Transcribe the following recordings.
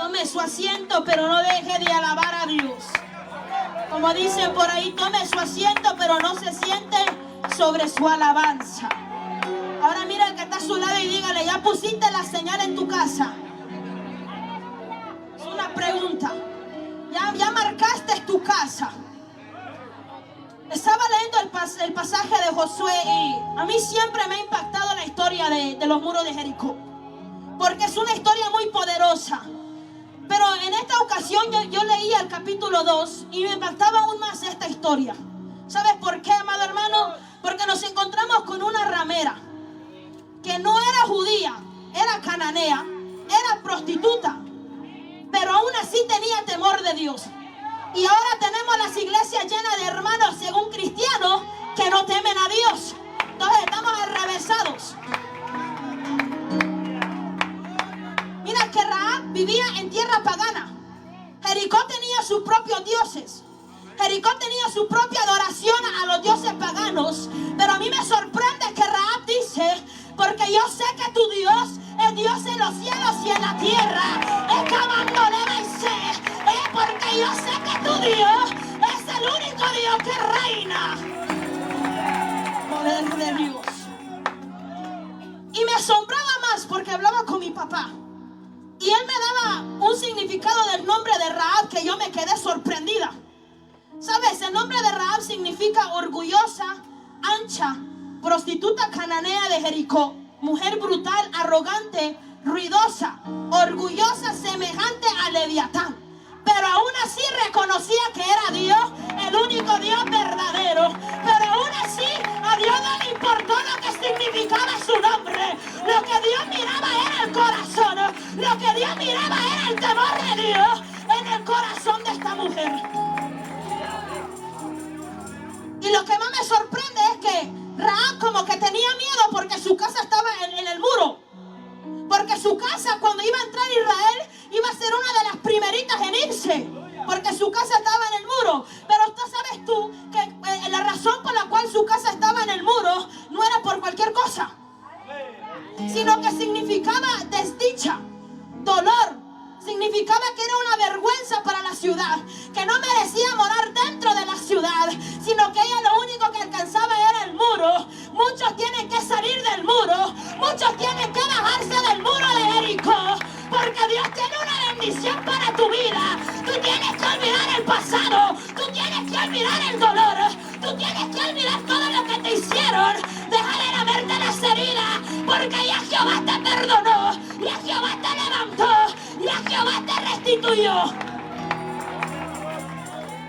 Tome su asiento, pero no deje de alabar a Dios. Como dicen por ahí, tome su asiento, pero no se siente sobre su alabanza. Ahora mira al que está a su lado y dígale, ¿ya pusiste la señal en tu casa? Es una pregunta. ¿Ya marcaste tu casa? Estaba leyendo el pasaje de Josué y a mí siempre me ha impactado la historia de los muros de Jericó, porque es una historia muy poderosa. Pero en esta ocasión yo leía el capítulo 2 y me impactaba aún más esta historia. ¿Sabes por qué, amado hermano? Porque nos encontramos con una ramera que no era judía, era cananea, era prostituta, pero aún así tenía temor de Dios. Y ahora tenemos las iglesias llenas de hermanos, según cristianos, que no temen a Dios. Entonces estamos arrevesados. Mira que Rahab vivía en tierra pagana. Jericó tenía sus propios dioses. Jericó tenía su propia adoración a los dioses paganos. Pero a mí me sorprende que Rahab dice, porque yo sé que tu Dios es Dios en los cielos y en la tierra. Porque yo sé que tu Dios es el único Dios que reina. Poder de Dios. Y me asombraba más porque hablaba con mi papá. Y él me daba un significado del nombre de Rahab que yo me quedé sorprendida. ¿Sabes? El nombre de Rahab significa orgullosa, ancha, prostituta cananea de Jericó, mujer brutal, arrogante, ruidosa, orgullosa, semejante a Leviatán. Pero aún así reconocía que era Dios, el único Dios verdadero. Pero aún así a Dios no le importó lo que significaba su nombre. Lo que Dios miraba era el corazón. Lo que Dios miraba era el temor de Dios en el corazón de esta mujer. Y lo que más me sorprende es que Rahab como que tenía miedo porque su casa estaba en el muro. Porque su casa, cuando iba a entrar Israel, iba a ser una de las primeritas en irse, porque su casa estaba en el muro. Pero sabes tú que la razón por la cual su casa estaba en el muro no era por cualquier cosa, sino que significaba desdicha, dolor. Significaba que era una vergüenza para la ciudad, que no merecía morar dentro de la ciudad, sino que ella lo único que alcanzaba era el muro. Muchos tienen que salir del muro, muchos tienen que bajarse del muro de Jericó, porque Dios tiene una bendición para tu vida. Tú tienes que olvidar el pasado, tú tienes que olvidar el dolor, tú tienes que olvidar todo lo que te hicieron. Deja de ir a verte las heridas, porque ya Jehová te perdonó, ya Jehová te levantó, ya Jehová te restituyó.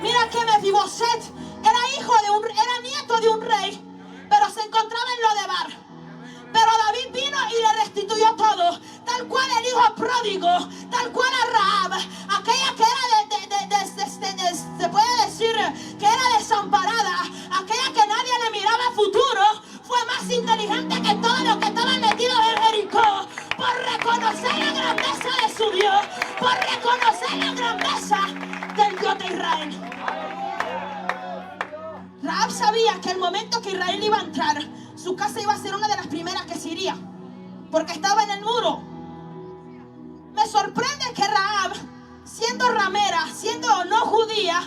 Mira que Mefiboset era nieto de un rey, pero se encontraba en Lodebar. Pero David vino y le restituyó todo, tal cual el hijo pródigo, tal cual a Rahab, aquella que era se puede decir que era desamparada, aquella que nadie le miraba futuro, fue más inteligente que todo lo que estaba metido en Jericó, por reconocer la grandeza de su Dios, por reconocer la grandeza del Dios de Israel. Rahab sabía que el momento que Israel iba a entrar, su casa iba a ser una de las primeras que se iría, porque estaba en el muro. Me sorprende que Rahab, siendo ramera, siendo no judía,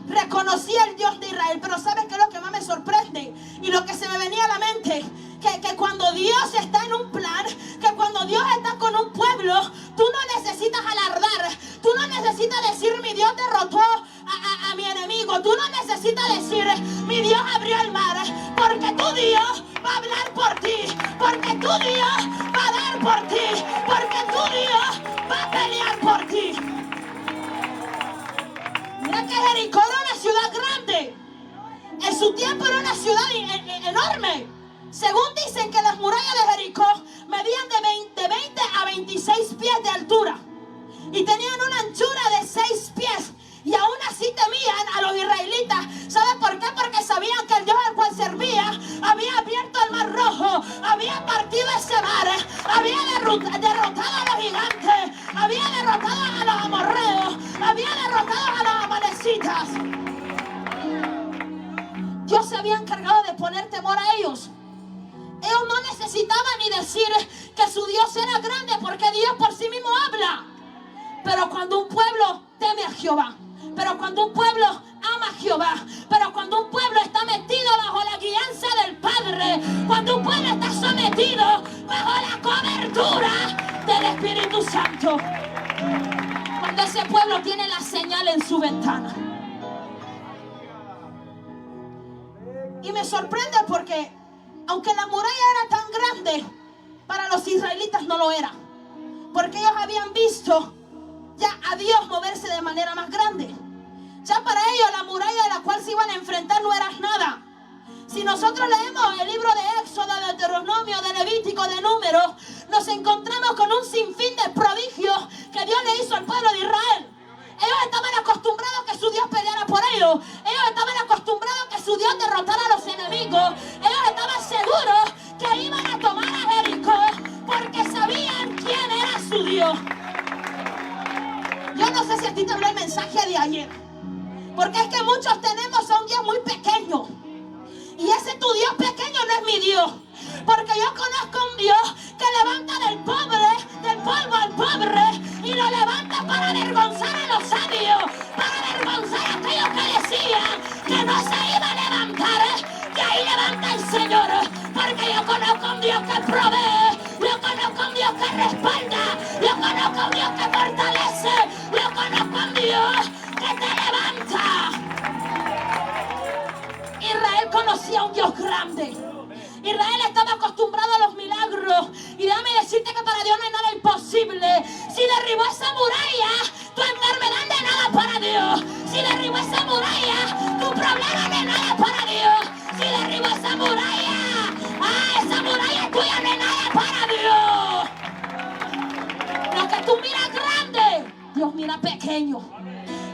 reconocía el Dios de Israel. Pero ¿sabes qué es lo que más me sorprende? Y lo que se me venía a la mente, que cuando Dios está en un plan, que cuando Dios está con un pueblo, tú no necesitas alardar, tú no necesitas decir mi Dios derrotó a mi enemigo, tú no necesitas decir mi Dios abrió el mar, porque tu Dios va a hablar por ti, porque tu Dios va a dar por ti, porque tu Dios va a pelear por ti. Mira que Jericó era una ciudad grande, en su tiempo era una ciudad enorme. Según dicen que las murallas de Jericó medían de 20 a 26 pies de altura y tenían una anchura de 6 pies. Y aún así temían a los israelitas. ¿Sabe por qué? Porque sabían que el Dios al cual servía había abierto el mar rojo, había partido ese mar, había derrotado a los gigantes, había derrotado a los amorreos, había derrotado a los amalecitas. Dios se había encargado de poner temor a ellos. Ellos no necesitaban ni decir que su Dios era grande, porque Dios por sí mismo habla. Pero cuando un pueblo teme a Jehová, pero cuando un pueblo ama a Jehová, pero cuando un pueblo está metido bajo la guianza del Padre, cuando un pueblo está sometido bajo la cobertura del Espíritu Santo, cuando ese pueblo tiene la señal en su ventana. Y me sorprende porque aunque la muralla era tan grande, para los israelitas no lo era, porque ellos habían visto ya a Dios moverse de manera más grande. Ya para ellos la muralla a la cual se iban a enfrentar no era nada. Si nosotros leemos el libro de Éxodo, de Deuteronomio, de Levítico, de Números, nos encontramos con un sinfín de prodigios que Dios le hizo al pueblo de Israel. Ellos estaban acostumbrados a que su Dios peleara por ellos. Ellos estaban acostumbrados a que su Dios derrotara a los enemigos. Ellos estaban seguros que iban a tomar a Jericó porque sabían quién era su Dios. Yo no sé si a ti te habló el mensaje de ayer, porque es que muchos tenemos a un Dios muy pequeño. Y ese tu Dios pequeño no es mi Dios. Porque yo conozco un Dios que levanta del polvo al pobre, y lo levanta para avergonzar a los sabios, para avergonzar a aquellos que decían que no se iba a levantar. Que ahí levanta el Señor, porque yo conozco un Dios que provee, yo conozco un Dios que respalda, yo conozco un Dios que fortalece, yo conozco un Dios que te levanta. Israel conocía un Dios grande. Israel estaba acostumbrado a los milagros. Y déjame decirte que para Dios no hay nada imposible. Si derribó esa muralla, tu enfermedad no es nada para Dios. Si derribó esa muralla, tu problema no es nada para Dios. Si derribó esa muralla, esa muralla tuya no es nada para Dios. Lo que tú miras grande, Dios mira pequeño.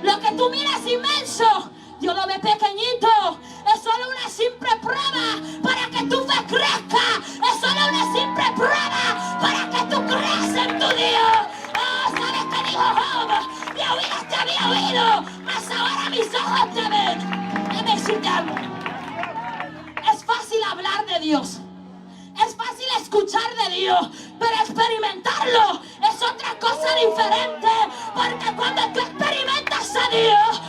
Lo que tú miras inmenso, Dios lo ve pequeñito. Es solo una simple prueba para que tu fe crezca. Es solo una simple prueba para que tú creas en tu Dios. Oh, ¿sabes qué dijo Job? De oídas te había oído, mas ahora mis ojos te ven. Déjame decirte algo. Es fácil hablar de Dios. Es fácil escuchar de Dios, pero experimentarlo es otra cosa diferente. Porque cuando tú experimentas a Dios,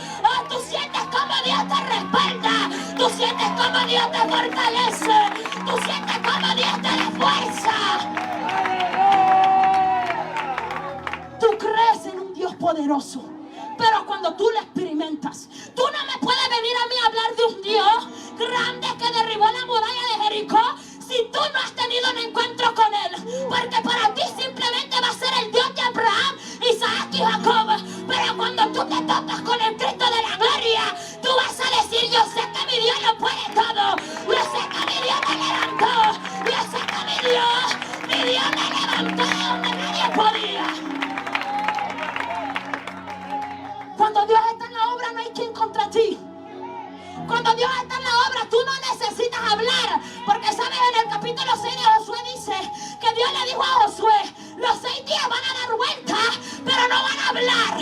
tú sientes como Dios te respalda, tú sientes como Dios te fortalece, tú sientes como Dios te da fuerza. Tú crees en un Dios poderoso, pero cuando tú lo experimentas, tú no me puedes venir a mí a hablar de un Dios grande que derribó la muralla de Jericó si tú no has tenido un encuentro con Él. Porque para ti simplemente va a ser el Dios de Abraham, Isaac y Jacob. Pero cuando tú te tocas con el Cristo de la gloria, tú vas a decir: yo sé que mi Dios lo puede todo. Yo sé que mi Dios me levantó. Yo sé que mi Dios me levantó donde nadie podía. Cuando Dios está en la obra, no hay quien contra ti. Cuando Dios está en la obra, tú no necesitas hablar. Porque sabes, en el capítulo 6 de Josué dice que Dios le dijo a Josué: los 6 días van a dar vuelta, pero no van a hablar.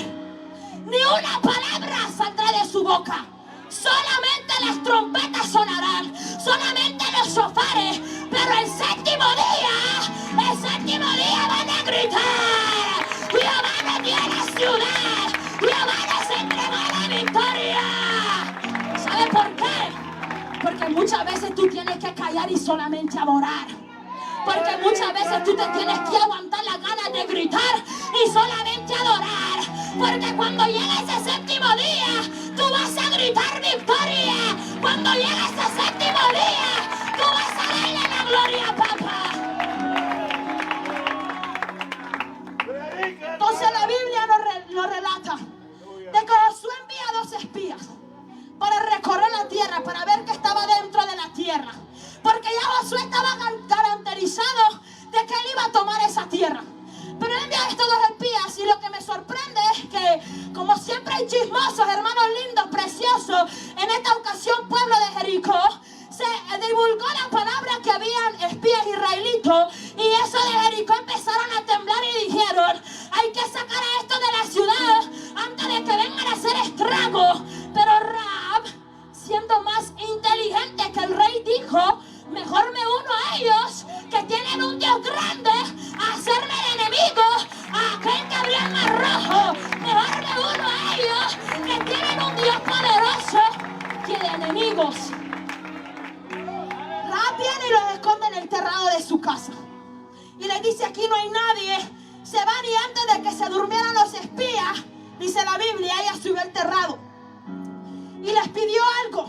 Ni una palabra saldrá de su boca. Solamente las trompetas sonarán, solamente los shofares. Pero el séptimo día van a gritar: Jehová nos dio la ciudad, Jehová nos entregó la victoria. ¿Sabe por qué? Porque muchas veces tú tienes que callar y solamente adorar. Porque muchas veces tú te tienes que aguantar las ganas de gritar y solamente adorar. Porque cuando llegue ese séptimo día, tú vas a gritar victoria. Cuando llegue ese séptimo día, tú vas a darle la gloria a papá. Entonces la Biblia nos relata de que Josué envía a 2 espías para recorrer la tierra, para ver qué estaba dentro de la tierra. Porque ya Josué estaba garantizado de que él iba a tomar esa tierra. Pero él envía a estos 2 espías, y lo que me sorprende es que, como siempre hay chismosos, hermanos lindos, preciosos, en esta ocasión pueblo de Jericó, se divulgó la palabra que habían espías israelitos, y eso de Jericó empezaron a temblar y dijeron: hay que sacar a esto de la ciudad antes de que vengan a hacer estragos. Pero Rahab, siendo más inteligente que el rey, dijo: mejor me uno a ellos, que tienen un Dios grande, a hacerme el enemigo, a aquel que abrió el mar rojo, enterrado de su casa. Y le dice: aquí no hay nadie. Se van, y antes de que se durmieran los espías, dice la Biblia, ella subió al terrado y les pidió algo.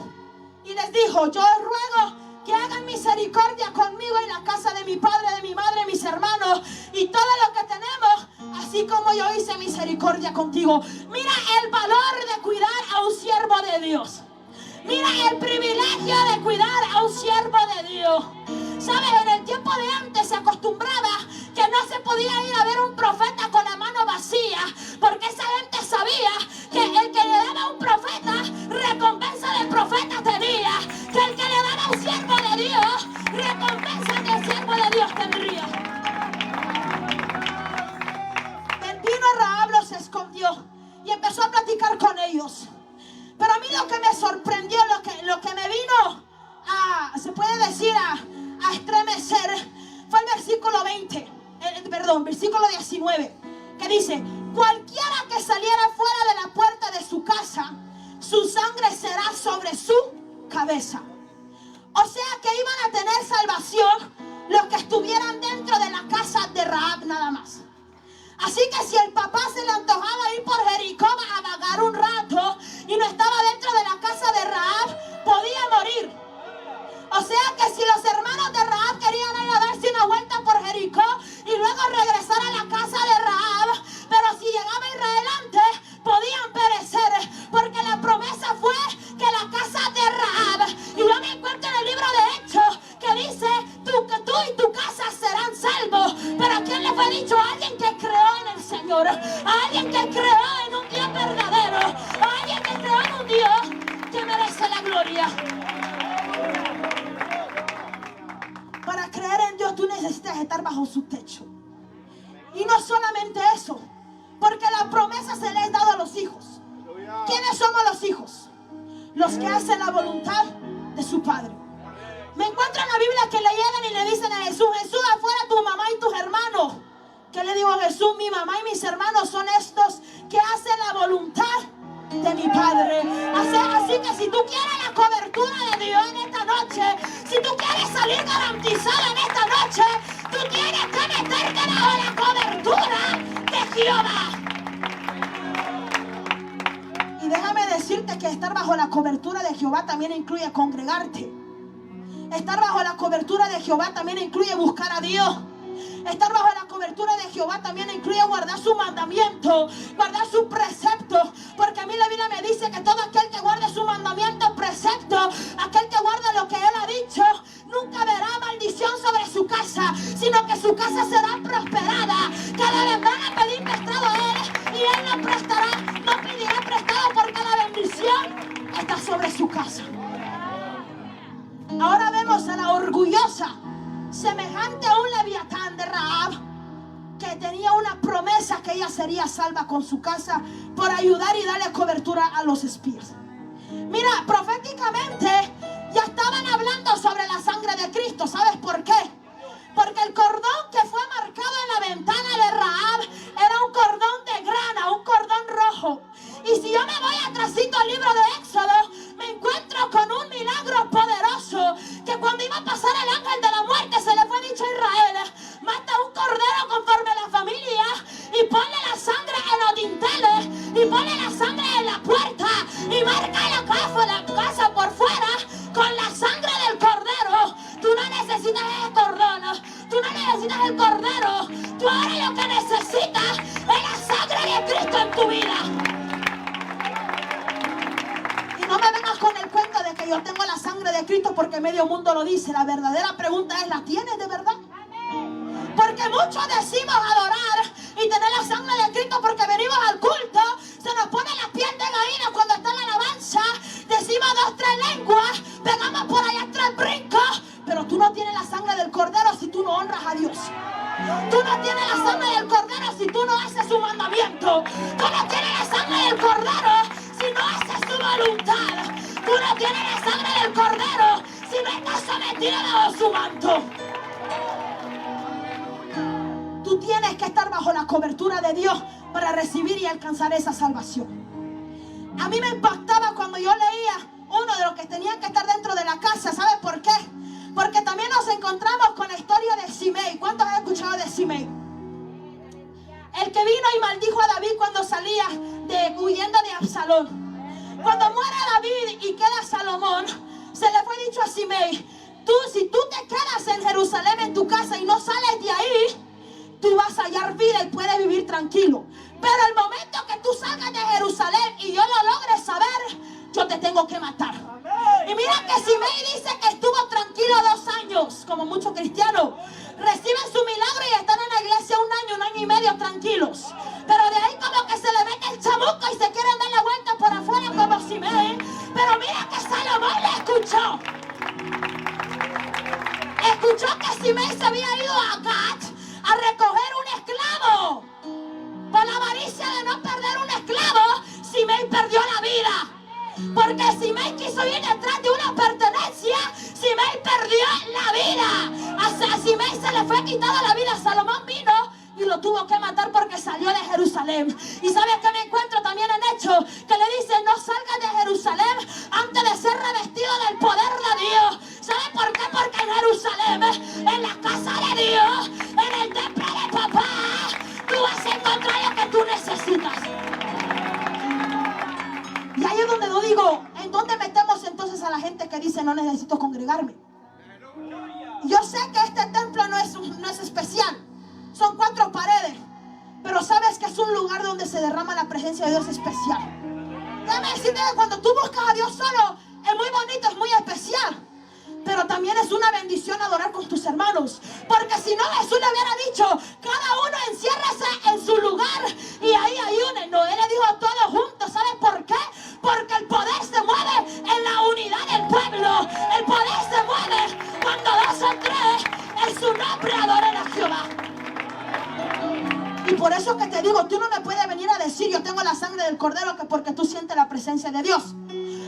Y les dijo: yo os ruego que hagan misericordia conmigo y la casa de mi padre, de mi madre, mis hermanos y todo lo que tenemos, así como yo hice misericordia contigo. Mira el valor de cuidar a un siervo de Dios. Mira el privilegio de cuidar a un siervo de Dios. ¿Sabes? En el tiempo de antes se acostumbraba que no se podía ir a ver un profeta con la mano vacía, porque esa gente sabía que el que le daba a un profeta, recompensa del profeta tenía, que el que le daba a un siervo de Dios, recompensa del siervo de Dios tendría. Vino Rahab, los escondió y empezó a platicar con ellos. Pero a mí lo que me sorprendió, lo que me vino a, se puede decir, a estremecer, fue el versículo 19, que dice: cualquiera que saliera fuera de la puerta de su casa, su sangre será sobre su cabeza. O sea que iban a tener salvación los que estuvieran dentro de la casa de Rahab nada más. Así que si el papá se le antojaba ir por Jericó a vagar un rato y no estaba dentro de la casa de Rahab, podía morir. O sea que si los hermanos de Rahab querían ir a darse una vuelta por Jericó y luego regresar a la casa de Rahab, pero si llegaba Israel antes, podían perecer, porque la promesa fue que la casa de Rahab, y yo me encuentro en el libro de Hechos que dice que tú y tu casa serán salvos. Pero ¿a quién le fue dicho? A alguien que creó en el Señor, a alguien que creó en un Dios verdadero, a alguien que creó en un Dios que merece la gloria. Para creer en Dios tú necesitas estar bajo su techo. Y no solamente eso, porque la promesa se le ha dado a los hijos. ¿Quiénes somos los hijos? Los que hacen la voluntad de su Padre. Me encuentro en la Biblia que le llegan y le dicen a Jesús: Jesús, afuera tu mamá y tus hermanos. ¿Qué le digo a Jesús? Mi mamá y mis hermanos son estos que hacen la voluntad de mi Padre. Así que si tú quieres la cobertura de Dios en esta noche, si tú quieres salir garantizado en esta noche, tú tienes que meterte bajo la cobertura de Jehová. Y déjame decirte que estar bajo la cobertura de Jehová también incluye congregarte. Estar bajo la cobertura de Jehová también incluye buscar a Dios. Estar bajo la cobertura de Jehová también incluye guardar su mandamiento, guardar sus preceptos, porque a mí la Biblia me dice que todo aquel que guarde su mandamiento, precepto, aquel que guarda lo que Él ha dicho, nunca verá maldición sobre su casa, sino que su casa será prosperada. Cada vez van a pedir prestado a Él y Él no prestará, no pedirá prestado, porque la bendición está sobre su casa. Ahora vemos a la orgullosa, semejante a un leviatán de Rahab, que tenía una promesa que ella sería salva con su casa por ayudar y darle cobertura a los espías. Mira, proféticamente ya estaban hablando sobre la sangre de Cristo. ¿Sabes por qué? Porque el cordón que fue marcado en la ventana de Rahab era un cordón de grana, un cordón rojo. Y si yo me voy atrásito al libro de Éxodo, me encuentro con un milagro poderoso, que cuando iba a pasar el ángel de la muerte se le fue dicho a Israel: mata un cordero conforme a la familia y ponle la sangre en los dinteles y ponle la sangre en la puerta y marca la casa por fuera con la sangre del cordero. Tú no necesitas el cordón, tú no necesitas el cordero, tú ahora lo que necesitas es la sangre de Cristo en tu vida. No me vengas con el cuento de que yo tengo la sangre de Cristo porque medio mundo lo dice. La verdadera pregunta es: ¿la tienes de verdad? Porque muchos decimos adorar y tener la sangre de Cristo porque venimos al culto, se nos pone la piel de gallina cuando está en la alabanza, decimos 2, 3 lenguas, pegamos por allá 3 brincos, pero tú no tienes la sangre del cordero si tú no honras a Dios. Tú no tienes la sangre del cordero si tú no haces su mandamiento. Tú no tienes la sangre del cordero si no haces su voluntad. Tú no tienes la sangre del cordero si no estás sometido bajo su manto. Tú tienes que estar bajo la cobertura de Dios para recibir y alcanzar esa salvación. A mí me impactaba cuando yo leía uno de los que tenían que estar dentro de la casa. ¿Sabes por qué? Porque también nos encontramos con la historia de Simei. ¿Cuántos han escuchado de Simei? El que vino y maldijo a David cuando salía huyendo de Absalón. Cuando muere David y queda Salomón, se le fue dicho a Simei: si tú te quedas en Jerusalén en tu casa y no sales de ahí, tú vas a hallar vida y puedes vivir tranquilo. Pero el momento que tú salgas de Jerusalén y yo lo logre saber, yo te tengo que matar. Y mira que Simei dice que estuvo tranquilo 2 años, como muchos cristianos. Reciben su milagro y están en la iglesia 1 año y medio tranquilos. Pero de ahí como que se le mete el chamuco y se quieren dar la vuelta por afuera como Simei. Pero mira que Salomón le escuchó. Escuchó que Simei se había ido a Gat a recoger un esclavo. Por la avaricia de no perder un esclavo, Simei perdió la vida. Porque Simei quiso ir detrás de una pertenencia, Simei perdió la vida. A Simei se le fue quitada la vida. Salomón vino y lo tuvo que matar porque salió de Jerusalén. Y sabes que me encuentro también en Hechos, que le dice: no salgas de Jerusalén antes de ser revestido del poder de Dios. ¿Sabes por qué? Porque en Jerusalén, en la casa de Dios, en el templo de papá, tú vas a encontrar lo que tú necesitas. Y ahí es donde yo digo: ¿en dónde metemos entonces a la gente que dice no necesito congregarme? Yo sé que este templo no es especial, son 4 paredes, pero sabes que es un lugar donde se derrama la presencia de Dios especial. Déjame decirte que cuando tú buscas a Dios solo, es muy bonito, es muy especial, pero también es una bendición adorar con tus hermanos. Porque si no, Jesús le hubiera dicho: cada uno enciérrese en su lugar y ahí ayunen. No, Él le dijo a todos juntos. ¿Sabes por qué? Porque el poder se mueve en la unidad del pueblo. El poder se mueve cuando 2 o 3 en su nombre adoren a Jehová. Y por eso que te digo, tú no me puedes venir a decir: yo tengo la sangre del cordero, que porque tú sientes la presencia de Dios.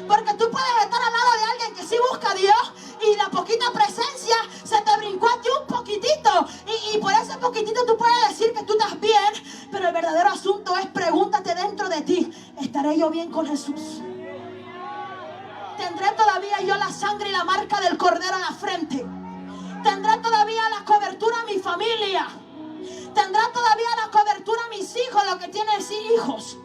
Porque tú puedes estar al lado de alguien que sí busca a Dios y la poquita presencia se te brincó a ti un poquitito. Y por ese poquitito tú puedes decir que tú estás bien. Pero el verdadero asunto es: pregúntate dentro de ti: ¿estaré yo bien con Jesús? ¿Tendré todavía yo la sangre y la marca del cordero en la frente? ¿Tendré todavía la cobertura a mi familia? ¿Tendrá todavía la cobertura a mis hijos, los que tienen hijos?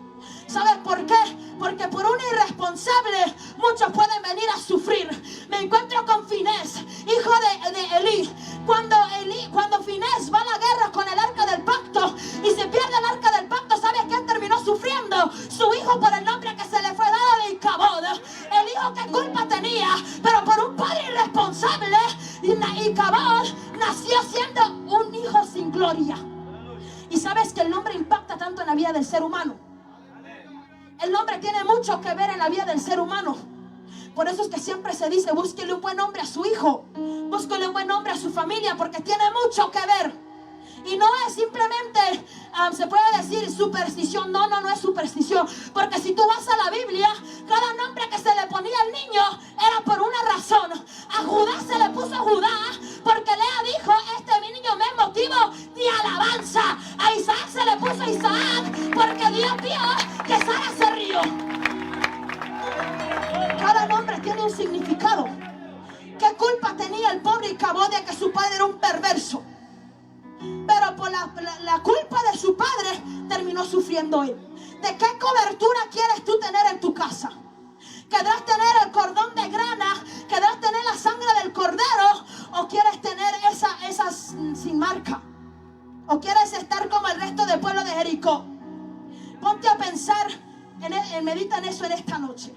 ¿Sabes por qué? Porque por un irresponsable muchos pueden venir a sufrir. Me encuentro con Finés, hijo de Elí. Cuando Finés va a la guerra con el arca del pacto y se pierde el arca del pacto, ¿sabes quién terminó sufriendo? Su hijo, por el nombre que se le fue dado de Icabod. El hijo, ¿qué culpa tenía? Pero por un padre irresponsable, Icabod nació siendo un hijo sin gloria. Y sabes que el nombre impacta tanto en la vida del ser humano. El nombre tiene mucho que ver en la vida del ser humano. Por eso es que siempre se dice: búsquele un buen nombre a su hijo, búsquele un buen nombre a su familia, porque tiene mucho que ver. Y no es simplemente, se puede decir superstición. No es superstición. Porque si tú vas a la Biblia, cada nombre que se le ponía al niño era por una razón. A Judá se le puso Judá porque Lea dijo: este niño me es motivo de alabanza. A Isaac se le puso Isaac porque Dios vio que Sara se rió. Cada nombre tiene un significado. ¿Qué culpa tenía el pobre Icabod de que su padre era un perverso? Pero por la culpa de su padre terminó sufriendo él. ¿De qué cobertura quieres tú tener en tu casa? ¿Querrás tener el cordón de grana? ¿Querrás tener la sangre del cordero? ¿O quieres tener esas sin marca? ¿O quieres estar como el resto del pueblo de Jericó? Ponte a pensar, medita en eso en esta noche.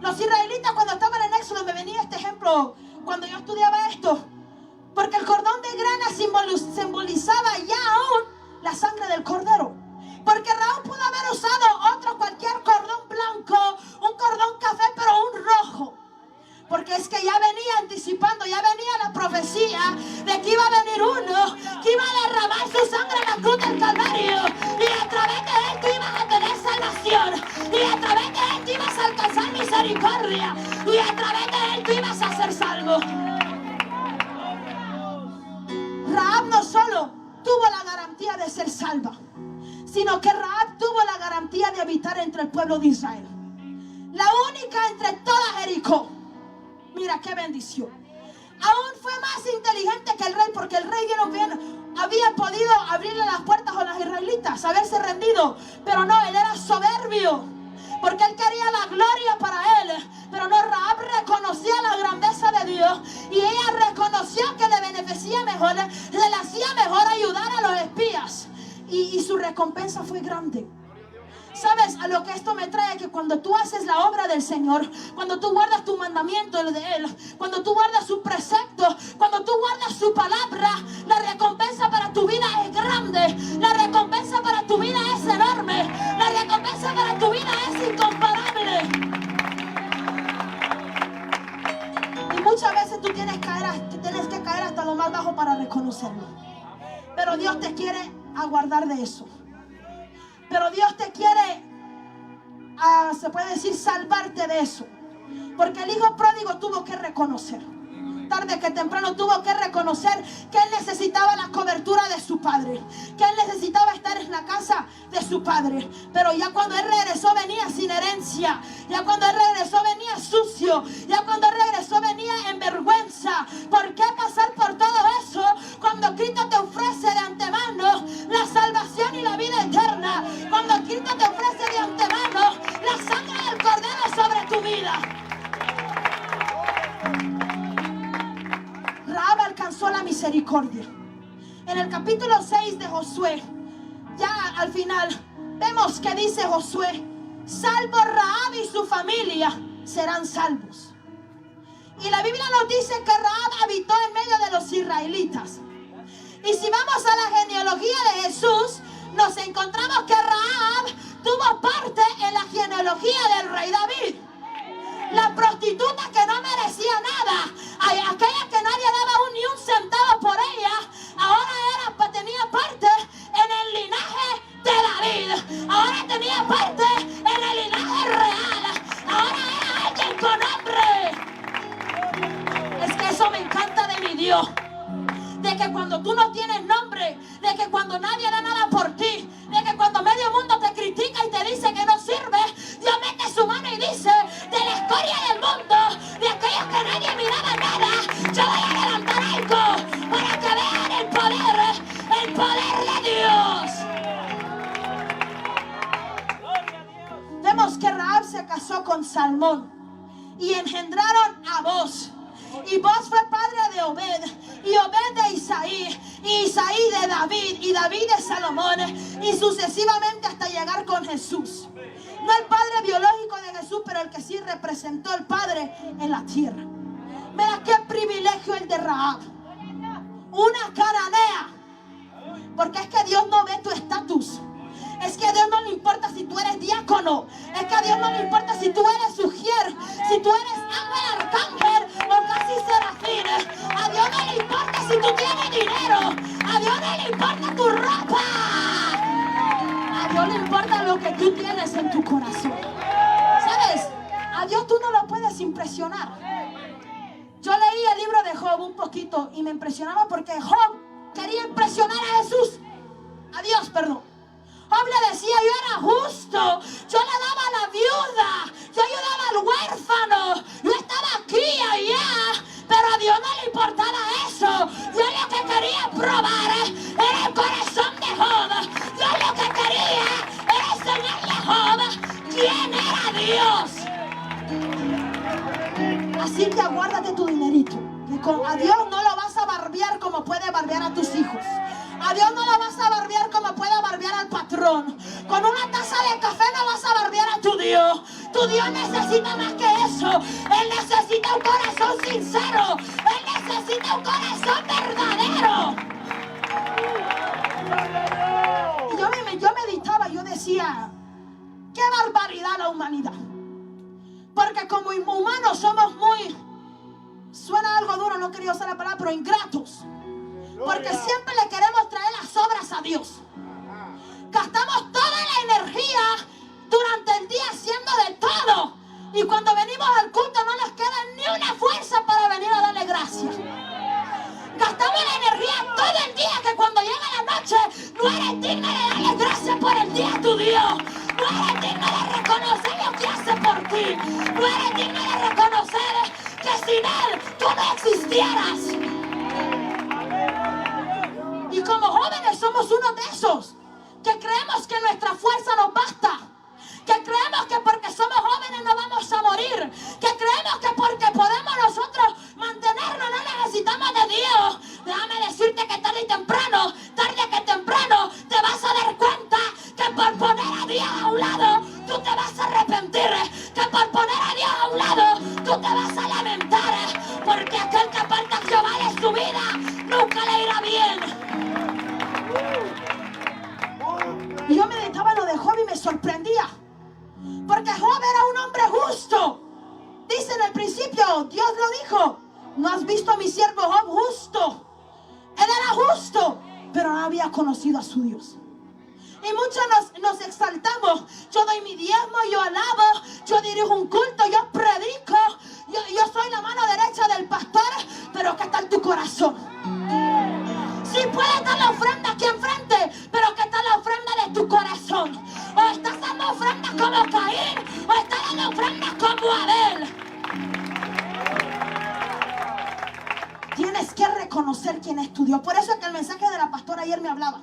Los israelitas, cuando estaban en Éxodo, me venía este ejemplo cuando yo estudiaba esto. Porque el cordón de grana simbolizaba ya aún la sangre del cordero. Porque Raúl pudo haber usado cualquier cordón blanco, un cordón café, pero un rojo. Porque es que ya venía anticipando, ya venía la profecía de que iba a venir uno que iba a derramar su sangre en la cruz del Calvario. Y a través de él tú ibas a tener salvación. Y a través de él tú ibas a alcanzar misericordia. Y a través de él tú ibas a ser salvo. Rahab no solo tuvo la garantía de ser salva, sino que Rahab tuvo la garantía de habitar entre el pueblo de Israel. La única entre toda Jericó. Mira qué bendición. Aún fue más inteligente que el rey, porque el rey había podido abrirle las puertas a los israelitas, haberse rendido, pero no, él era soberbio, porque él quería la gloria para él. Pero no, Rahab reconocía la grandeza de Dios, y ella reconoció que le beneficia mejor, le hacía mejor ayudar a los espías, y su recompensa fue grande. ¿Sabes a lo que esto me trae? Que cuando tú haces la obra del Señor, cuando tú guardas tu mandamiento de Él, cuando tú guardas su precepto, cuando tú guardas su palabra, la recompensa para tu vida es grande, la recompensa para tu vida es enorme, la recompensa para tu vida es incomparable. Y muchas veces tú tienes que caer hasta lo más bajo para reconocerlo. Pero Dios te quiere aguardar de eso. Pero Dios te quiere, se puede decir, salvarte de eso. Porque el hijo pródigo tuvo que reconocer, tarde que temprano tuvo que reconocer que él necesitaba la cobertura de su padre, que él necesitaba estar en la casa de su padre. Pero ya cuando él regresó venía sin herencia, ya cuando él regresó venía sucio, ya cuando él regresó venía en vergüenza. ¿Por qué pasar por todo eso cuando Cristo te ofrece de antemano la salvación y la vida eterna? Cuando Cristo te ofrece de antemano la sangre del Cordero sobre tu vida. Rahab alcanzó la misericordia. En el capítulo 6 de Josué, ya al final, vemos que dice Josué: salvo Rahab y su familia serán salvos. Y la Biblia nos dice que Rahab habitó en medio de los israelitas. Y si vamos a la genealogía de Jesús, nos encontramos que Rahab tuvo parte en la genealogía del rey David. La prostituta que no merecía nada, aquella que nadie daba ni un centavo por ella, ahora tenía parte en el linaje de David. Ahora tenía parte en el linaje real. Ahora era alguien con nombre. Es que eso me encanta de mi Dios. De que cuando tú no tienes nombre, de que cuando nadie da nada por ti, de que cuando medio mundo te critica y te dice que no sirves, Dios mete su mano y dice: de la escoria del mundo, de aquellos que nadie miraba nada, yo voy a levantar algo para que vean el poder de Dios. Vemos que Rahab se casó con Salmón y engendraron a Boz. Y Boz fue padre de Obed, y Obed de Isaí, y Isaí de David, y David de Salomón, y sucesivamente hasta llegar con Jesús. No el padre biológico de Jesús, pero el que sí representó al Padre en la tierra. Mira qué privilegio el de Rahab, una cananea. Porque es que Dios no ve tu estatus. Es que a Dios no le importa si tú eres diácono. Es que a Dios no le importa si tú eres sugier, si tú eres ángel, arcángel o casi serafín. A Dios no le importa si tú tienes dinero. A Dios no le importa tu ropa. A Dios le importa lo que tú tienes en tu corazón. ¿Sabes? A Dios tú no lo puedes impresionar. Yo leí el libro de Job un poquito y me impresionaba porque Job quería impresionar a Jesús. A Dios, perdón. Job le decía: yo era justo, yo le daba a la viuda, yo ayudaba al huérfano, yo estaba aquí y allá, pero a Dios no le importaba eso. Dios lo que quería probar era el corazón de Job. Dios lo que quería era enseñarle a Job quién era Dios. Así que aguárdate tu dinerito, que a Dios no lo vas a barbear como puede barbear a tus hijos. A Dios no lo vas a barbear como puede barbear al patrón. Con una taza de café no vas a barbear a tu Dios. Tu Dios necesita más que eso. Él necesita un corazón sincero. Él necesita un corazón verdadero. Y yo meditaba, yo decía: qué barbaridad la humanidad. Porque como humanos somos muy, suena algo duro, no quería usar la palabra, pero ingratos. Porque siempre le queremos traer las obras a Dios. Gastamos toda la energía durante el día haciendo de todo. Y cuando venimos al culto no nos queda ni una fuerza para venir a darle gracias. Gastamos la energía todo el día, que cuando llega la noche no eres digno de darle gracias por el día a tu Dios. No eres digno de reconocer lo que hace por ti. No eres digno de reconocer que sin Él tú no existieras. Y como jóvenes somos uno de esos que creemos que nuestra fuerza nos basta, que creemos que porque somos jóvenes no vamos a morir, que creemos que porque podemos nosotros mantenernos no necesitamos de Dios. Déjame decirte que tarde que temprano te vas a dar cuenta que por poner a Dios a un lado tú te vas a arrepentir, que por poner a Dios a un lado tú te vas a lamentar, porque aquel que aparta a Jehová de su vida nunca le irá bien. Y yo meditaba lo de Job y me sorprendía, porque Job era un hombre justo. Dice en el principio, Dios lo dijo: ¿no has visto a mi siervo Job justo? Él era justo, pero no había conocido a su Dios. Y muchos nos exaltamos. Yo doy mi diezmo, yo alabo, yo dirijo un culto, yo predico, yo soy la mano derecha del pastor. Pero ¿qué tal tu corazón? Sí, puede dar la ofrenda aquí enfrente, pero ¿qué tal la ofrenda de tu corazón? O estás dando ofrendas como Caín, o estás dando ofrendas como Abel. Tienes que reconocer quién es tu Dios. Por eso es que el mensaje de la pastora ayer me hablaba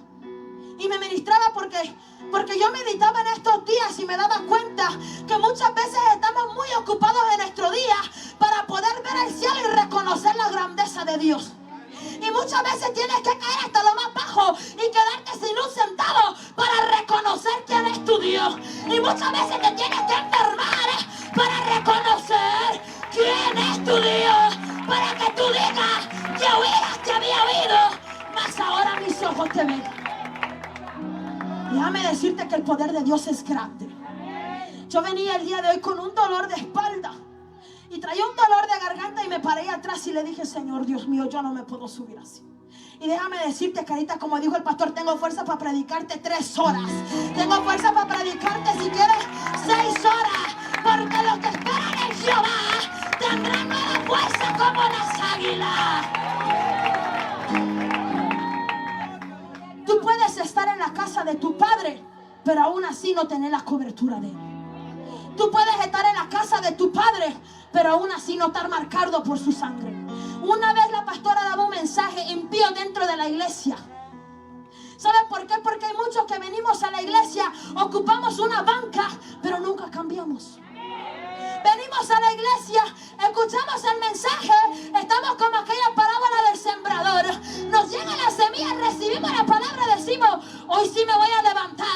y me ministraba, porque yo meditaba en estos días y me daba cuenta que muchas veces estamos muy ocupados en nuestro día para poder ver el cielo y reconocer la grandeza de Dios. Y muchas veces tienes que caer hasta lo más bajo y quedarte sin un centavo para reconocer quién es tu Dios. Y muchas veces te tienes que enfermar para reconocer quién es tu Dios, para que tú digas: yo oías, te había oído, mas ahora mis ojos te ven. Déjame decirte que el poder de Dios es grande. Yo venía el día de hoy con un dolor de espalda y traía un dolor de garganta y me paré atrás y le dije: Señor Dios mío, yo no me puedo subir así. Y déjame decirte, carita, como dijo el pastor, tengo fuerza para predicarte 3 horas. Tengo fuerza para predicarte, si quieres, 6 horas. Porque los que esperan en Jehová tendrán nueva fuerza como las águilas. Tú puedes estar en la casa de tu padre, pero aún así no tener la cobertura de él. Tú puedes estar en la casa de tu padre, pero aún así no estar marcado por su sangre. Una vez la pastora daba un mensaje impío dentro de la iglesia. ¿Sabes por qué? Porque hay muchos que venimos a la iglesia, ocupamos una banca, pero nunca cambiamos. Venimos a la iglesia, escuchamos el mensaje, estamos como aquella parábola del sembrador. Nos llega la semilla, recibimos la palabra, decimos: hoy sí me voy a levantar.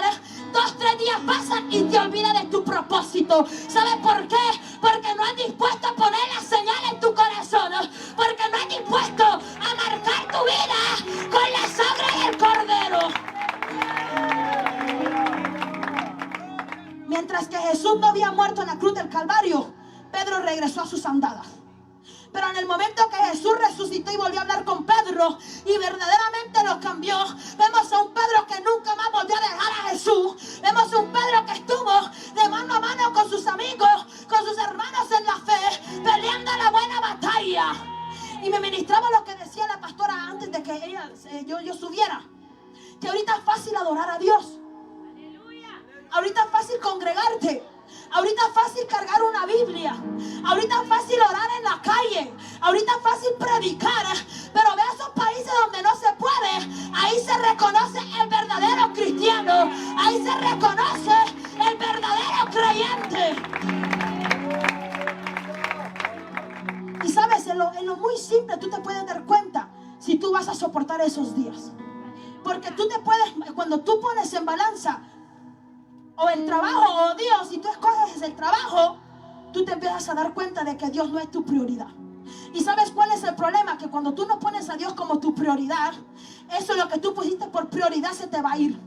2, 3 días pasan y te olvidas de tu propósito. ¿Sabes por qué? Porque no has dispuesto a poner la señal en tu corazón, porque no has dispuesto a marcar tu vida con la sangre del Cordero. Mientras que Jesús no había muerto en la cruz del Calvario, Pedro regresó a sus andadas. Pero en el momento que Jesús resucitó y volvió a hablar con Pedro y verdaderamente lo cambió, vemos a un Pedro que nunca más volvió a dejar a Jesús. Vemos a un Pedro que estuvo de mano a mano con sus amigos, con sus hermanos en la fe, peleando la buena batalla. Y me ministraba lo que decía la pastora antes de que yo subiera, que ahorita es fácil adorar a Dios. Ahorita es fácil congregarte. Ahorita es fácil cargar una Biblia. Ahorita es fácil orar en la calle. Ahorita es fácil predicar. Pero ve a esos países donde no se puede. Ahí se reconoce el verdadero cristiano. Ahí se reconoce el verdadero creyente. Y sabes, en lo muy simple tú te puedes dar cuenta si tú vas a soportar esos días. Porque tú te puedes, cuando tú pones en balanza o el trabajo o Dios, si tú escoges el trabajo, tú te empiezas a dar cuenta de que Dios no es tu prioridad. ¿Y sabes cuál es el problema? Que cuando tú no pones a Dios como tu prioridad, eso es lo que tú pusiste por prioridad, se te va a ir.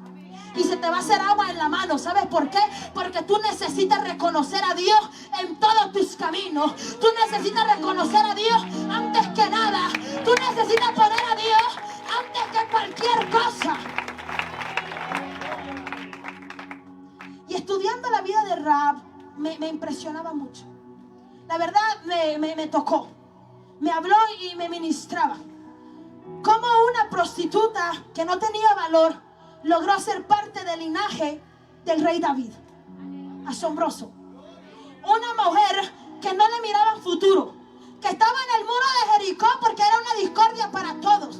Y se te va a hacer agua en la mano. ¿Sabes por qué? Porque tú necesitas reconocer a Dios en todos tus caminos. Tú necesitas reconocer a Dios antes que nada. Tú necesitas poner a Dios antes que cualquier cosa. Y estudiando la vida de Rahab me impresionaba mucho. La verdad me tocó. Me habló y me ministraba. Cómo una prostituta que no tenía valor logró ser parte del linaje del rey David. Asombroso. Una mujer que no le miraba futuro, que estaba en el muro de Jericó porque era una discordia para todos.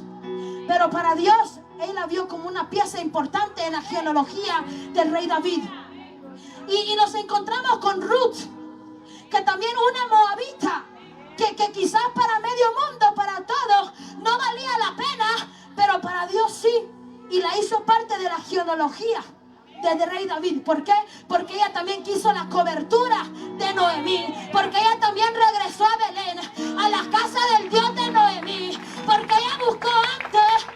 Pero para Dios, Él la vio como una pieza importante en la genealogía del rey David. Y nos encontramos con Ruth, que también una moabita, que quizás para medio mundo, para todos, no valía la pena, pero para Dios sí. Y la hizo parte de la genealogía del rey David. ¿Por qué? Porque ella también quiso la cobertura de Noemí. Porque ella también regresó a Belén, a la casa del Dios de Noemí. Porque ella buscó antes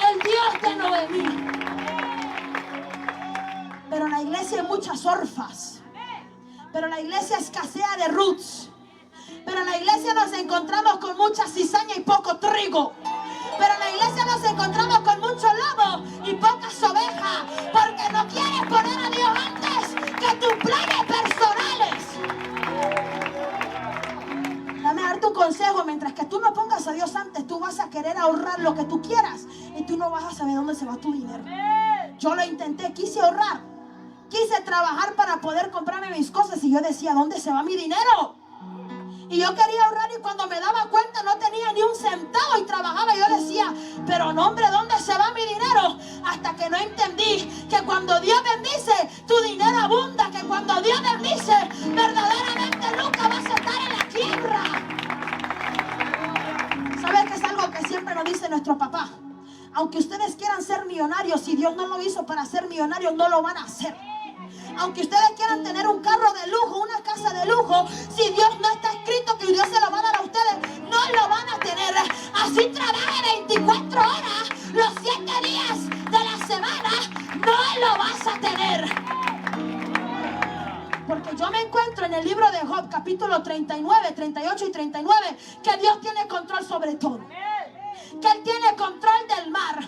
el Dios de Noemí. Pero en la iglesia hay muchas orfas. Pero la iglesia escasea de Ruths. Pero en la iglesia nos encontramos con mucha cizaña y poco trigo. Pero en la iglesia nos encontramos con mucho lobo y pocas ovejas. Porque no quieres poner a Dios antes que tus planes personales. Dame darte un consejo. Mientras que tú no pongas a Dios antes, tú vas a querer ahorrar lo que tú quieras. Y tú no vas a saber dónde se va tu dinero. Yo lo intenté, quise ahorrar. Quise trabajar para poder comprarme mis cosas. Y yo decía, ¿dónde se va mi dinero? Y yo quería ahorrar y cuando me daba cuenta no tenía ni un centavo y trabajaba. Yo decía, pero no, hombre, ¿dónde se va mi dinero? Hasta que no entendí que cuando Dios bendice, tu dinero abunda. Que cuando Dios bendice, verdaderamente nunca vas a estar en la quiebra. ¿Sabes qué es algo que siempre nos dice nuestro papá? Aunque ustedes quieran ser millonarios, si Dios no lo hizo para ser millonarios, no lo van a hacer. Aunque ustedes quieran tener un carro de lujo, una casa de lujo, si Dios no está escrito que Dios se lo va a dar a ustedes, no lo van a tener. Así trabaje 24 horas, los 7 días de la semana, no lo vas a tener. Porque yo me encuentro en el libro de Job, capítulo 39, 38 y 39, que Dios tiene control sobre todo. Que Él tiene control del mar.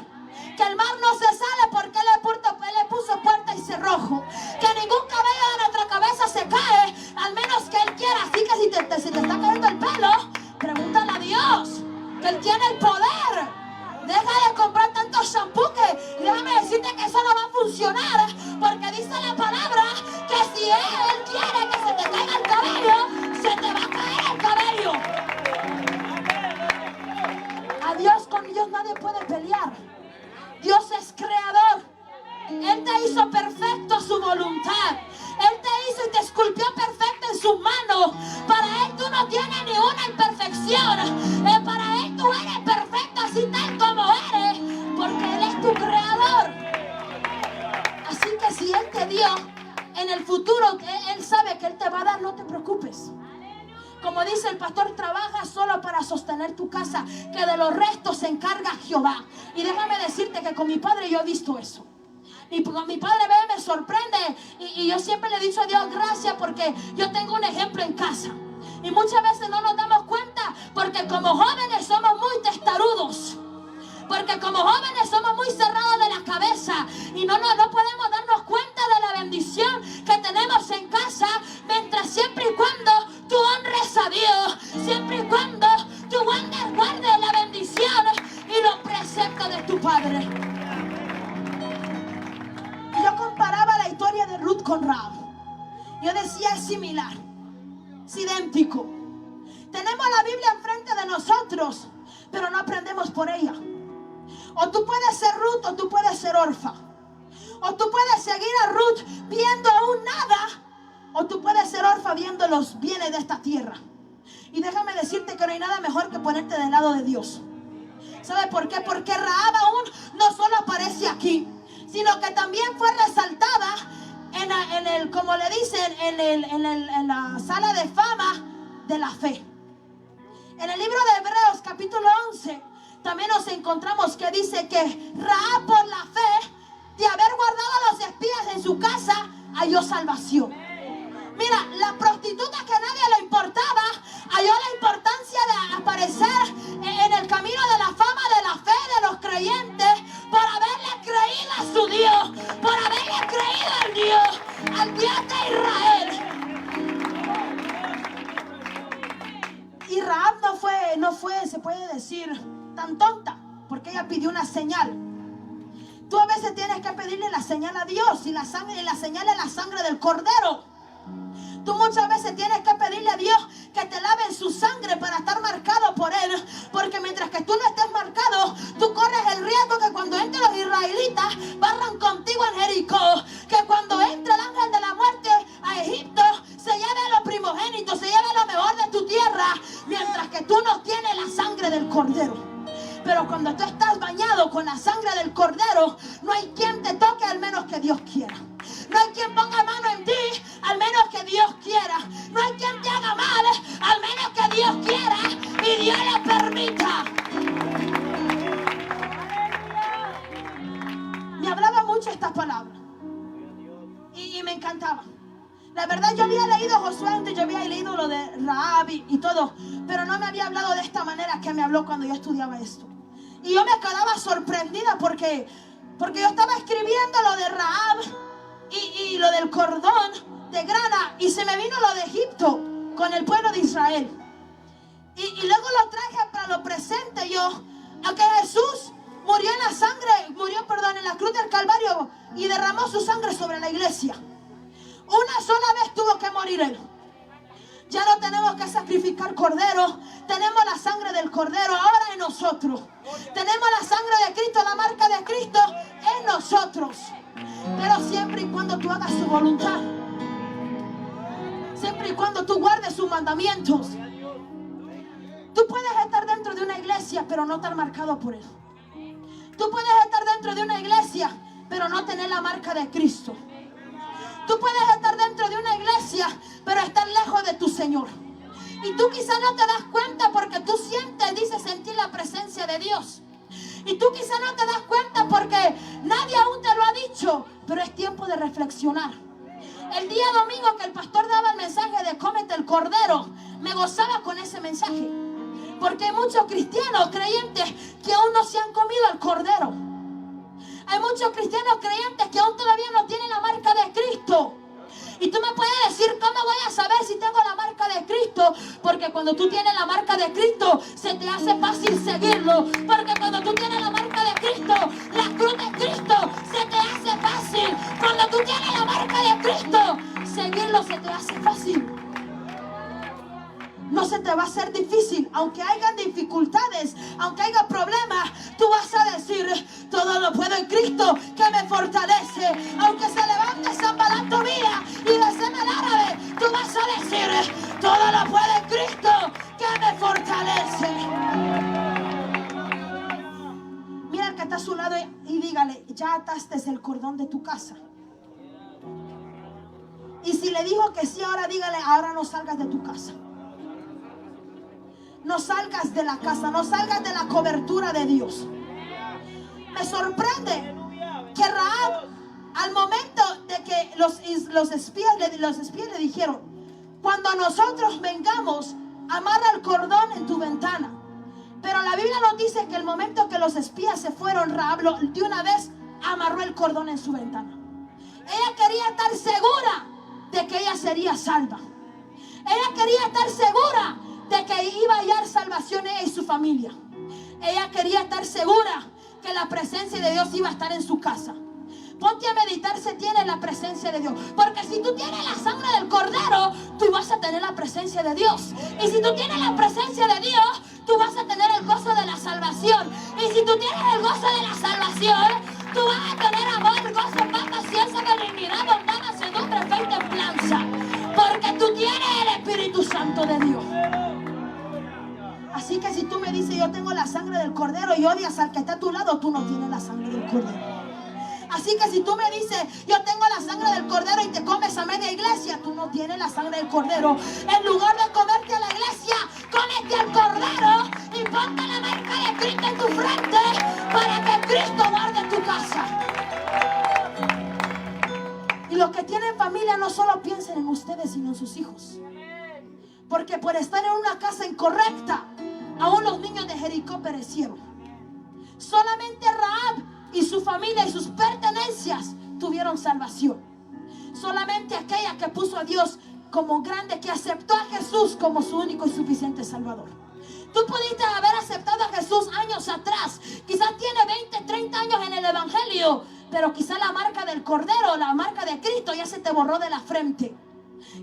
Que el mar no se sale porque Él le puso puerta y cerrojo. Que ningún cabello de nuestra cabeza se cae, al menos que Él quiera. Así que si te está cayendo el pelo, pregúntale a Dios, que Él tiene el poder. Deja de comprar tanto shampoo que déjame decirte que eso no va a funcionar. Porque dice la palabra que si Él quiere que se te caiga el cabello, se te va a caer el cabello. A Dios, con Dios nadie puede pelear. Dios es creador. Él te hizo perfecto a su voluntad. Él te hizo y te esculpió perfecto en sus manos. Para Él tú no tienes ni una imperfección. Para Él tú eres perfecto así tal como eres. Porque Él es tu creador. Así que si Él te dio, en el futuro Él sabe que Él te va a dar, no te preocupes. Como dice el pastor, trabaja solo para sostener tu casa, que de los restos se encarga Jehová. Y déjame decirte que con mi padre yo he visto eso. Y con mi padre me sorprende. Y yo siempre le he dicho a Dios gracias porque yo tengo un ejemplo en casa. Y muchas veces no nos damos cuenta porque como jóvenes somos muy testarudos. Porque como jóvenes somos muy cerrados de la cabeza. Y no podemos darnos cuenta de la bendición que tenemos en casa. Mientras siempre y cuando tú honres a Dios. Siempre y cuando tú guardes la bendición y los preceptos de tu Padre. Y yo comparaba la historia de Ruth con Rahab. Yo decía, es similar. Es idéntico. Tenemos la Biblia enfrente de nosotros, pero no aprendemos por ella. O tú puedes ser Ruth o tú puedes ser Orfa. O tú puedes seguir a Ruth viendo aún nada, o tú puedes ser Orfa viendo los bienes de esta tierra. Y déjame decirte que no hay nada mejor que ponerte del lado de Dios. ¿Sabes por qué? Porque Rahab aún no solo aparece aquí, sino que también fue resaltada en el, como le dicen, en la sala de fama de la fe. En el libro de Hebreos capítulo 11 también nos encontramos que dice que Rahab, por la fe de haber guardado a los espías en su casa, halló salvación. Mira, la prostituta que a nadie le importaba halló la importancia de aparecer en el camino de la fama de la fe de los creyentes por haberle creído a su Dios, por haberle creído al Dios de Israel. Y Rahab no fue, se puede decir, tan tonta, porque ella pidió una señal. Tú a veces tienes que pedirle la señal a Dios, y la señal es la sangre del cordero. Tú muchas veces tienes que pedirle a Dios que te lave en su sangre para estar marcado por Él. Porque mientras que tú no estés marcado, tú corres el riesgo que cuando entren los israelitas barran contigo en Jericó. Que cuando entre el ángel de la muerte a Egipto, se lleve los primogénitos, se lleve lo mejor de tu tierra. Mientras que tú no tienes la sangre del cordero. Pero cuando tú estás bañado con la sangre del cordero, no hay quien te toque al menos que Dios quiera. No hay quien ponga mano en ti al menos que Dios quiera. No hay quien te haga mal al menos que Dios quiera y Dios lo permita. Me hablaba mucho estas palabras y me encantaba. La verdad, yo había leído Josué antes, yo había leído lo de Rahab y todo, pero no me había hablado de esta manera que me habló cuando yo estudiaba esto. Y yo me quedaba sorprendida porque yo estaba escribiendo lo de Rahab y lo del cordón de grana, y se me vino lo de Egipto con el pueblo de Israel. Y luego lo traje para lo presente yo, a que Jesús murió en la cruz del Calvario y derramó su sangre sobre la iglesia. Una sola vez tuvo que morir Él. Ya no tenemos que sacrificar corderos. Tenemos la sangre del cordero ahora en nosotros. Tenemos la sangre de Cristo, la marca de Cristo en nosotros. Pero siempre y cuando tú hagas su voluntad. Siempre y cuando tú guardes sus mandamientos. Tú puedes estar dentro de una iglesia, pero no estar marcado por Él. Tú puedes estar dentro de una iglesia, pero no tener la marca de Cristo. Tú puedes estar dentro de una iglesia, pero estar lejos de tu Señor. Y tú quizás no te das cuenta porque tú dices sentir la presencia de Dios. Y tú quizás no te das cuenta porque nadie aún te lo ha dicho, pero es tiempo de reflexionar. El día domingo que el pastor daba el mensaje de cómete el cordero, me gozaba con ese mensaje. Porque hay muchos cristianos creyentes que aún no se han comido el cordero. Hay muchos cristianos creyentes que aún todavía no tienen la marca de Cristo. Y tú me puedes decir, ¿cómo voy a saber si tengo la marca de Cristo? Porque cuando tú tienes la marca de Cristo, se te hace fácil seguirlo. Porque cuando tú tienes la marca de Cristo, la cruz de Cristo, se te hace fácil. Cuando tú tienes la marca de Cristo, seguirlo se te hace fácil. No se te va a hacer difícil. Aunque haya dificultades, aunque haya problemas, tú vas a decir, todo lo puedo en Cristo que me fortalece. Aunque se levante Sanballat Tobías y Gesem el árabe, tú vas a decir, todo lo puedo en Cristo que me fortalece. Mira al que está a su lado y dígale, ya ataste el cordón de tu casa. Y si le dijo que sí, ahora dígale, ahora no salgas de tu casa. No salgas de la casa, no salgas de la cobertura de Dios. Me sorprende que Rahab, al momento de que los espías le dijeron, cuando nosotros vengamos, amarra el cordón en tu ventana. Pero la Biblia nos dice que el momento que los espías se fueron, Rahab de una vez amarró el cordón en su ventana. Ella quería estar segura de que ella sería salva. Ella quería estar segura de que iba a hallar salvación ella y su familia. Ella quería estar segura que la presencia de Dios iba a estar en su casa. Ponte a meditar si tienes la presencia de Dios. Porque si tú tienes la sangre del cordero, tú vas a tener la presencia de Dios. Y si tú tienes la presencia de Dios, tú vas a tener el gozo de la salvación. Y si tú tienes el gozo de la salvación, tú vas a tener amor, gozo, paz, paciencia, benignidad, bondad, mansedumbre, fe y templanza. Porque tú tienes el Espíritu Santo de Dios. Así que si tú me dices, yo tengo la sangre del cordero y odias al que está a tu lado, tú no tienes la sangre del cordero. Así que si tú me dices, yo tengo la sangre del cordero y te comes a media iglesia, tú no tienes la sangre del cordero. En lugar de comerte a la iglesia, cómete al cordero y ponte la marca de Cristo en tu frente para que Cristo guarde tu casa. Y los que tienen familia no solo piensen en ustedes, sino en sus hijos. Porque por estar en una casa incorrecta, aún los niños de Jericó perecieron. Solamente Rahab y su familia y sus pertenencias tuvieron salvación. Solamente aquella que puso a Dios como grande, que aceptó a Jesús como su único y suficiente Salvador. Tú pudiste haber aceptado a Jesús años atrás. Quizás tiene 20, 30 años en el Evangelio, pero quizás la marca del Cordero, la marca de Cristo ya se te borró de la frente.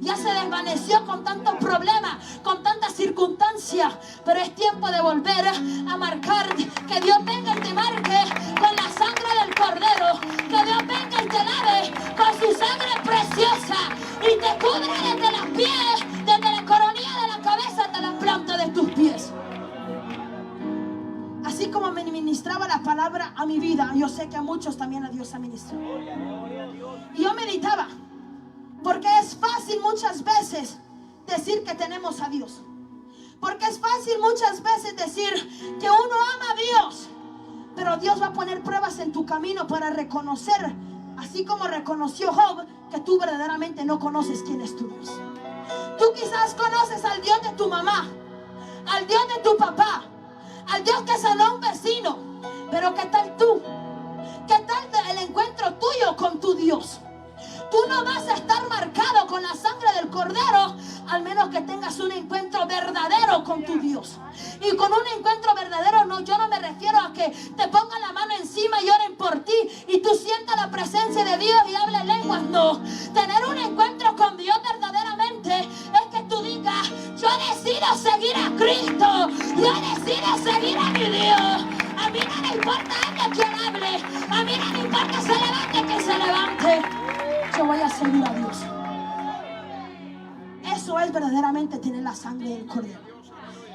ya se desvaneció con tantos problemas, con tantas circunstancias. Pero es tiempo de volver a marcar. Que Dios venga y te marque con la sangre del Cordero. Que Dios venga y te lave con su sangre preciosa y te cubra desde los pies, desde la coronilla de la cabeza hasta la planta de tus pies. Así como me ministraba la palabra a mi vida, yo sé que a muchos también a Dios ha ministrado. Y yo meditaba, porque es fácil muchas veces decir que tenemos a Dios. Porque es fácil muchas veces decir que uno ama a Dios. Pero Dios va a poner pruebas en tu camino para reconocer, así como reconoció Job, que tú verdaderamente no conoces quién es tu Dios. Tú quizás conoces al Dios de tu mamá, al Dios de tu papá, al Dios que sanó a un vecino. Pero ¿qué tal tú? ¿Qué tal el encuentro tuyo con tu Dios? Tú no vas a estar marcado con la sangre del Cordero, al menos que tengas un encuentro verdadero con tu Dios. Y con un encuentro verdadero, no, yo no me refiero a que te pongan la mano encima y oren por ti y tú sientas la presencia de Dios y hables lenguas. No, tener un encuentro con Dios verdaderamente es que tú digas: yo decido seguir a Cristo, yo decido seguir a mi Dios. A mí no me importa hable quien hable, a mí no me importa se levante quien se levante. Yo voy a seguir a Dios. Eso es verdaderamente tener la sangre del Cordero.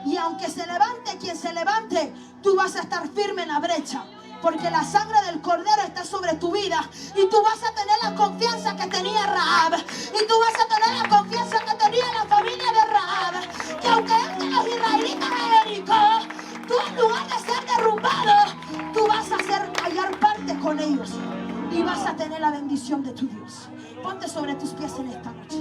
Y aunque se levante quien se levante, tú vas a estar firme en la brecha, porque la sangre del Cordero está sobre tu vida. Y tú vas a tener la confianza que tenía Rahab. Y tú vas a tener la confianza que tenía la familia de Rahab. Que aunque entren los israelitas a Jericó, tú en lugar de ser derrumbado, tú vas a hallar parte con ellos. Y vas a tener la bendición de tu Dios. Ponte sobre tus pies en esta noche.